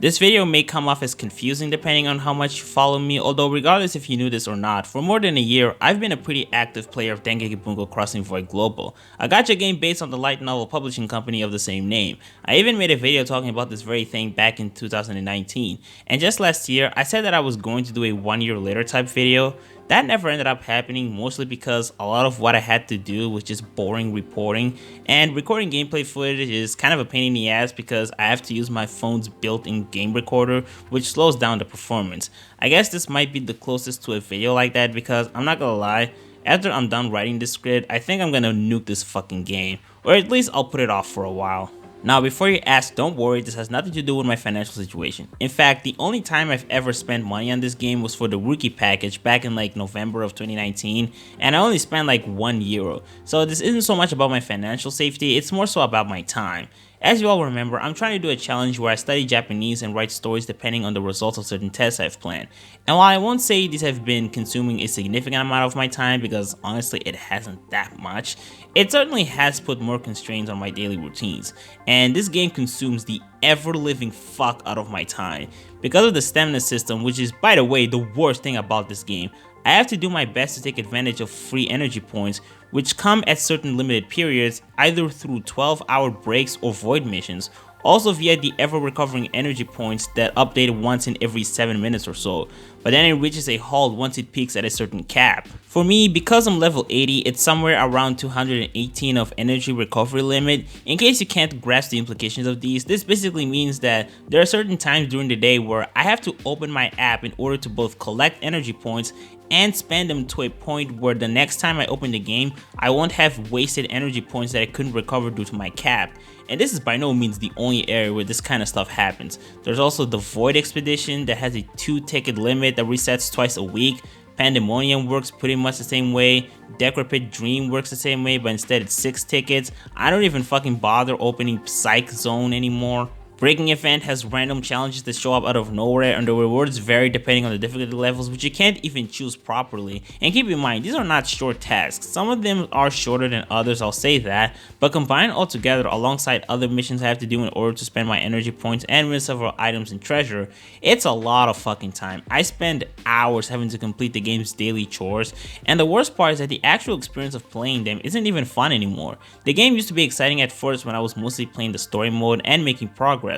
This video may come off as confusing depending on how much you follow me, although regardless if you knew this or not, for more than a year, I've been a pretty active player of Dengeki Bunko Crossing Void Global, a gacha game based on the light novel publishing company of the same name. I even made a video talking about this very thing back in 2019, and just last year, I said that I was going to do a 1 year later type video. That never ended up happening, mostly because a lot of what I had to do was just boring reporting, and recording gameplay footage is kind of a pain in the ass because I have to use my phone's built-in game recorder, which slows down the performance. I guess this might be the closest to a video like that because I'm not gonna lie, after I'm done writing this script, I think I'm gonna nuke this fucking game, or at least I'll put it off for a while. Now, before you ask, don't worry, this has nothing to do with my financial situation. In fact, the only time I've ever spent money on this game was for the rookie package back in like November of 2019, and I only spent like €1. So this isn't so much about my financial safety, it's more so about my time. As you all remember, I'm trying to do a challenge where I study Japanese and write stories depending on the results of certain tests I've planned. And while I won't say these have been consuming a significant amount of my time, because honestly it hasn't that much, it certainly has put more constraints on my daily routines. And this game consumes the ever-living fuck out of my time. Because of the stamina system, which is, by the way, the worst thing about this game, I have to do my best to take advantage of free energy points, which come at certain limited periods, either through 12-hour breaks or void missions, also via the ever-recovering energy points that update once in every 7 minutes or so, but then it reaches a halt once it peaks at a certain cap. For me, because I'm level 80, it's somewhere around 218 of energy recovery limit. In case you can't grasp the implications of these, this basically means that there are certain times during the day where I have to open my app in order to both collect energy points and spend them to a point where the next time I open the game, I won't have wasted energy points that I couldn't recover due to my cap. And this is by no means the only area where this kind of stuff happens. There's also the Void Expedition that has a 2-ticket limit that resets twice a week. Pandemonium works pretty much the same way. Decrepit Dream works the same way, but instead it's 6 tickets. I don't even fucking bother opening Psych Zone anymore. Breaking Event has random challenges that show up out of nowhere, and the rewards vary depending on the difficulty levels, which you can't even choose properly. And keep in mind, these are not short tasks. Some of them are shorter than others, I'll say that, but combined all together alongside other missions I have to do in order to spend my energy points and win several items and treasure, it's a lot of fucking time. I spend hours having to complete the game's daily chores, and the worst part is that the actual experience of playing them isn't even fun anymore. The game used to be exciting at first when I was mostly playing the story mode and making progress.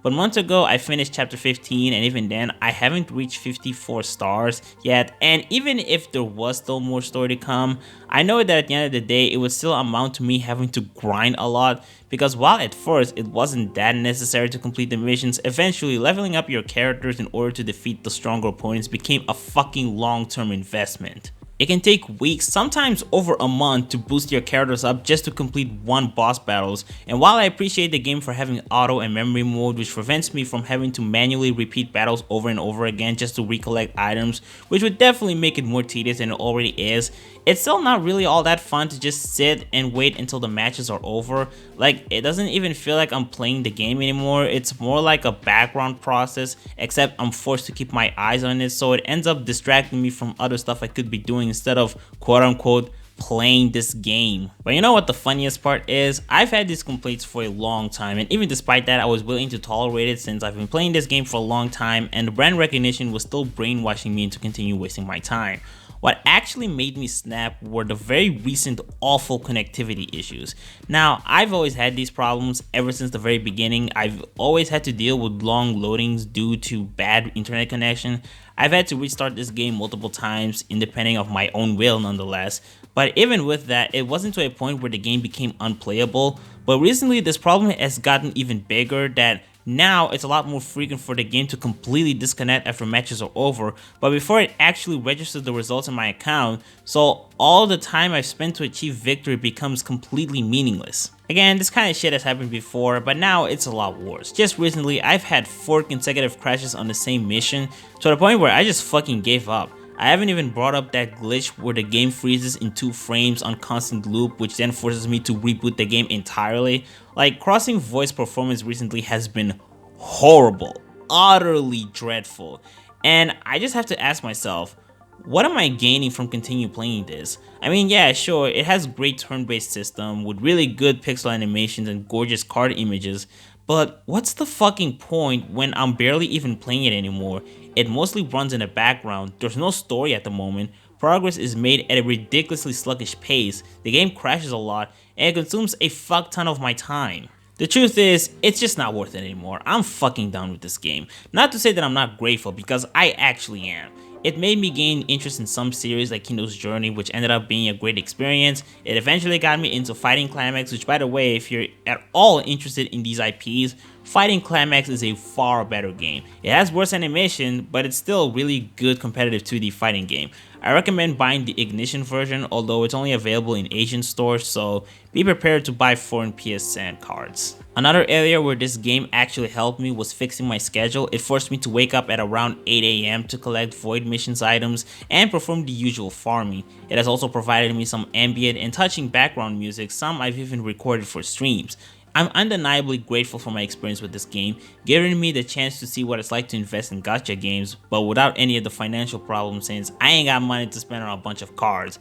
But months ago, I finished chapter 15, and even then, I haven't reached 54 stars yet. And even if there was still more story to come, I know that at the end of the day, it would still amount to me having to grind a lot. Because while at first it wasn't that necessary to complete the missions, eventually leveling up your characters in order to defeat the stronger opponents became a fucking long-term investment. It can take weeks, sometimes over a month, to boost your characters up just to complete one boss battles, and while I appreciate the game for having auto and memory mode, which prevents me from having to manually repeat battles over and over again just to recollect items, which would definitely make it more tedious than it already is, it's still not really all that fun to just sit and wait until the matches are over. Like, it doesn't even feel like I'm playing the game anymore, it's more like a background process, except I'm forced to keep my eyes on it, so it ends up distracting me from other stuff I could be doing instead of quote-unquote playing this game. But you know what the funniest part is? I've had these complaints for a long time, and even despite that, I was willing to tolerate it since I've been playing this game for a long time, and the brand recognition was still brainwashing me into continue wasting my time. What actually made me snap were the very recent awful connectivity issues. Now, I've always had these problems ever since the very beginning. I've always had to deal with long loadings due to bad internet connection. I've had to restart this game multiple times, independent of my own will nonetheless. But even with that, it wasn't to a point where the game became unplayable. But recently, this problem has gotten even bigger that now it's a lot more frequent for the game to completely disconnect after matches are over, but before it actually registers the results in my account, so all the time I've spent to achieve victory becomes completely meaningless. Again, this kind of shit has happened before, but now it's a lot worse. Just recently, I've had 4 consecutive crashes on the same mission, to the point where I just fucking gave up. I haven't even brought up that glitch where the game freezes in 2 frames on constant loop, which then forces me to reboot the game entirely. Like, Crossing Void's performance recently has been horrible, utterly dreadful, and I just have to ask myself, what am I gaining from continue playing this? I mean, yeah, sure, it has great turn-based system with really good pixel animations and gorgeous card images, But what's the fucking point when I'm barely even playing it anymore? It mostly runs in the background, there's no story at the moment, progress is made at a ridiculously sluggish pace, the game crashes a lot, and it consumes a fuck ton of my time. The truth is, it's just not worth it anymore. I'm fucking done with this game. Not to say that I'm not grateful, because I actually am. It made me gain interest in some series like Kingdom's Journey, which ended up being a great experience. It eventually got me into Fighting Climax, which, by the way, if you're at all interested in these IPs, Fighting Climax is a far better game. It has worse animation, but it's still a really good competitive 2D fighting game. I recommend buying the Ignition version, although it's only available in Asian stores, so be prepared to buy foreign PSN cards. Another area where this game actually helped me was fixing my schedule. It forced me to wake up at around 8 AM to collect Void Missions items and perform the usual farming. It has also provided me some ambient and touching background music, some I've even recorded for streams. I'm undeniably grateful for my experience with this game, giving me the chance to see what it's like to invest in gacha games, but without any of the financial problems since I ain't got money to spend on a bunch of cards.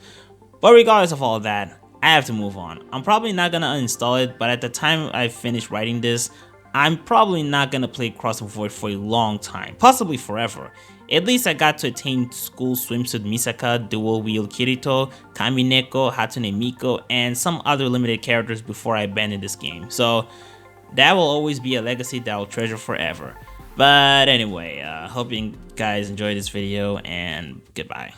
But regardless of all of that, I have to move on. I'm probably not gonna uninstall it, but at the time I finish writing this, I'm probably not gonna play Crossing Void for a long time, possibly forever. At least I got to attain school swimsuit Misaka, dual wield Kirito, Kamineko, Hatsune Miko, and some other limited characters before I abandoned this game. So that will always be a legacy that I'll treasure forever. But anyway, hope you guys enjoyed this video, and goodbye.